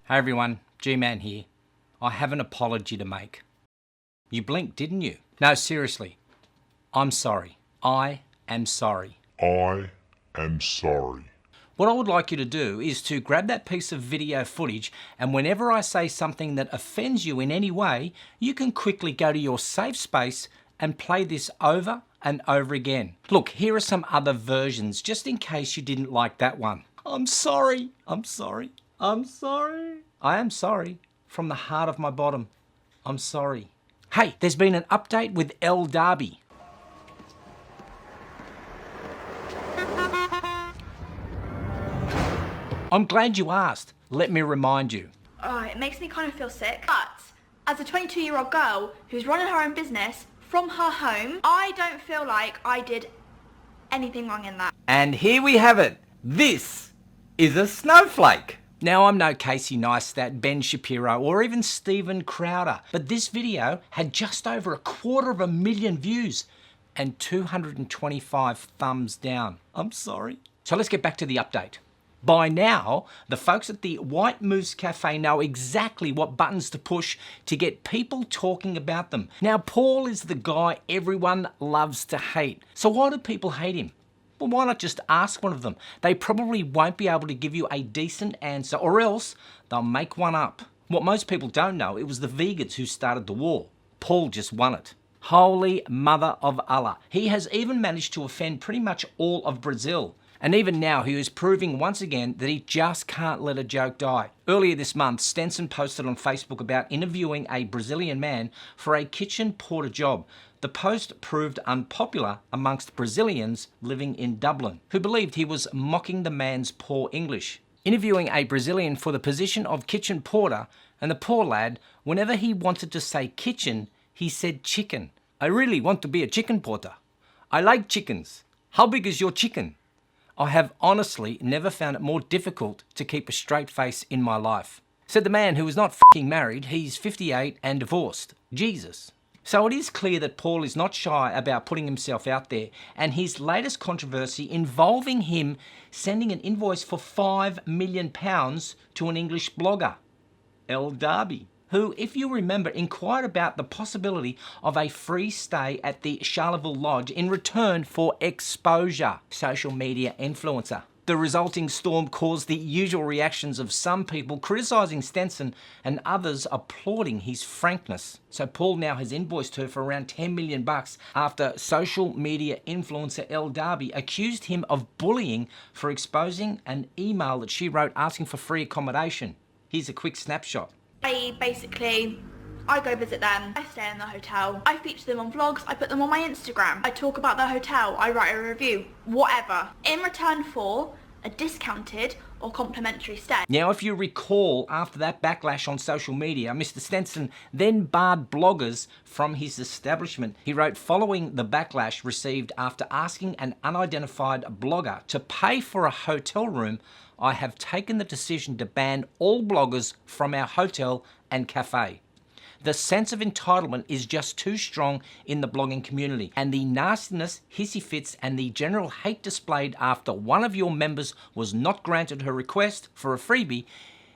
Hey everyone, G-Man here. I have an apology to make. You blinked, didn't you? No, seriously. I'm sorry. I am sorry. I am sorry. What I would like you to do is to grab that piece of video footage, and whenever I say something that offends you in any way, you can quickly go to your safe space and play this over and over again. Look, here are some other versions, just in case you didn't like that one. I'm sorry. I'm sorry. I'm sorry. I am sorry. From the heart of my bottom. I'm sorry. Hey, there's been an update with El Derby. I'm glad you asked. Let me remind you. It makes me kind of feel sick. But as a 22-year-old girl who's running her own business from her home, I don't feel like I did anything wrong in that. And here we have it. This is a snowflake. Now, I'm no Casey Neistat, Ben Shapiro, or even Steven Crowder, but this video had just over 250,000 views and 225 thumbs down. I'm sorry. So let's get back to the update. By now, the folks at the White Moose Cafe know exactly what buttons to push to get people talking about them. Now, Paul is the guy everyone loves to hate. So why do people hate him? Well, why not just ask one of them? They probably won't be able to give you a decent answer, or else they'll make one up. What most people don't know, it was the vegans who started the war. Paul just won it. Holy mother of Allah. He has even managed to offend pretty much all of Brazil. And even now, he is proving once again that he just can't let a joke die. Earlier this month, Stenson posted on Facebook about interviewing a Brazilian man for a kitchen porter job. The post proved unpopular amongst Brazilians living in Dublin, who believed he was mocking the man's poor English. Interviewing a Brazilian for the position of kitchen porter, and the poor lad, whenever he wanted to say kitchen, he said chicken. I really want to be a chicken porter. I like chickens. How big is your chicken? I have honestly never found it more difficult to keep a straight face in my life. Said the man who was not f***ing married, he's 58 and divorced. Jesus. So it is clear that Paul is not shy about putting himself out there, and his latest controversy involving him sending an invoice for £5 million to an English blogger, El Derby, who, if you remember, inquired about the possibility of a free stay at the Charleville Lodge in return for exposure. Social media influencer. The resulting storm caused the usual reactions of some people criticising Stenson and others applauding his frankness. So Paul now has invoiced her for around $10 million after social media influencer El Derby accused him of bullying for exposing an email that she wrote asking for free accommodation. Here's a quick snapshot. I go visit them, I stay in the hotel, I feature them on vlogs, I put them on my Instagram, I talk about the hotel, I write a review, whatever, in return for a discounted or complimentary stay. Now, if you recall, after that backlash on social media, Mr. Stenson then barred bloggers from his establishment. He wrote, following the backlash received after asking an unidentified blogger to pay for a hotel room, I have taken the decision to ban all bloggers from our hotel and cafe. The sense of entitlement is just too strong in the blogging community, and the nastiness, hissy fits, and the general hate displayed after one of your members was not granted her request for a freebie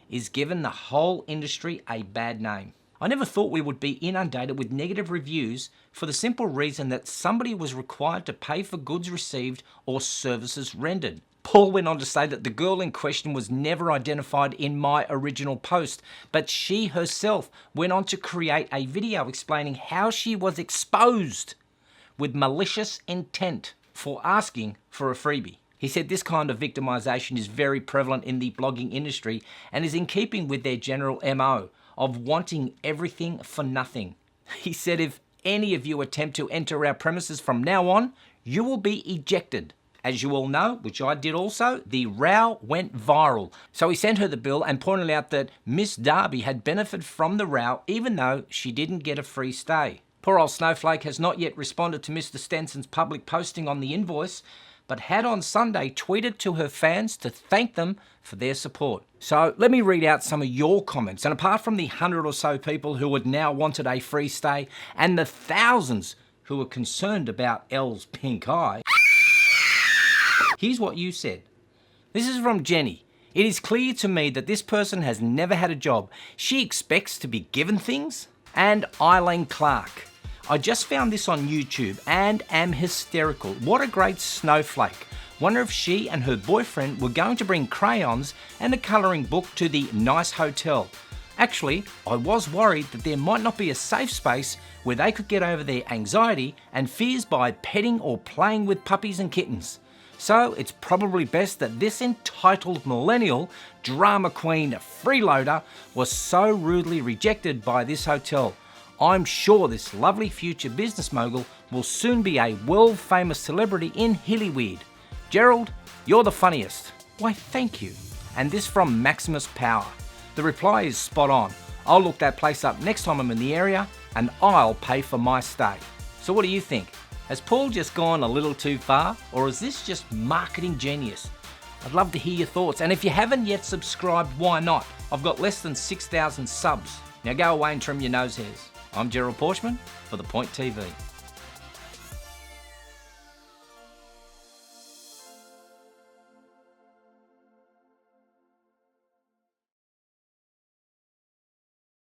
is giving the whole industry a bad name. I never thought we would be inundated with negative reviews for the simple reason that somebody was required to pay for goods received or services rendered. Paul went on to say that the girl in question was never identified in my original post, but she herself went on to create a video explaining how she was exposed with malicious intent for asking for a freebie. He said this kind of victimization is very prevalent in the blogging industry and is in keeping with their general MO of wanting everything for nothing. He said if any of you attempt to enter our premises from now on, you will be ejected. As you all know, which I did also, the row went viral. So he sent her the bill and pointed out that Miss Derby had benefited from the row even though she didn't get a free stay. Poor old Snowflake has not yet responded to Mr. Stenson's public posting on the invoice, but had on Sunday tweeted to her fans to thank them for their support. So let me read out some of your comments. And apart from the 100 or so people who had now wanted a free stay and the thousands who were concerned about Elle's pink eye, here's what you said. This is from Jenny. It is clear to me that this person has never had a job. She expects to be given things? And Eileen Clark. I just found this on YouTube and am hysterical. What a great snowflake. Wonder if she and her boyfriend were going to bring crayons and a colouring book to the nice hotel. Actually, I was worried that there might not be a safe space where they could get over their anxiety and fears by petting or playing with puppies and kittens. So it's probably best that this entitled millennial drama queen freeloader was so rudely rejected by this hotel. I'm sure this lovely future business mogul will soon be a world famous celebrity in Hillyweird. Gerald, you're the funniest. Why, thank you. And this from Maximus Power. The reply is spot on. I'll look that place up next time I'm in the area and I'll pay for my stay. So what do you think? Has Paul just gone a little too far, or is this just marketing genius? I'd love to hear your thoughts, and if you haven't yet subscribed, why not? I've got less than 6,000 subs. Now go away and trim your nose hairs. I'm Gerald Pauschmann for The Point TV.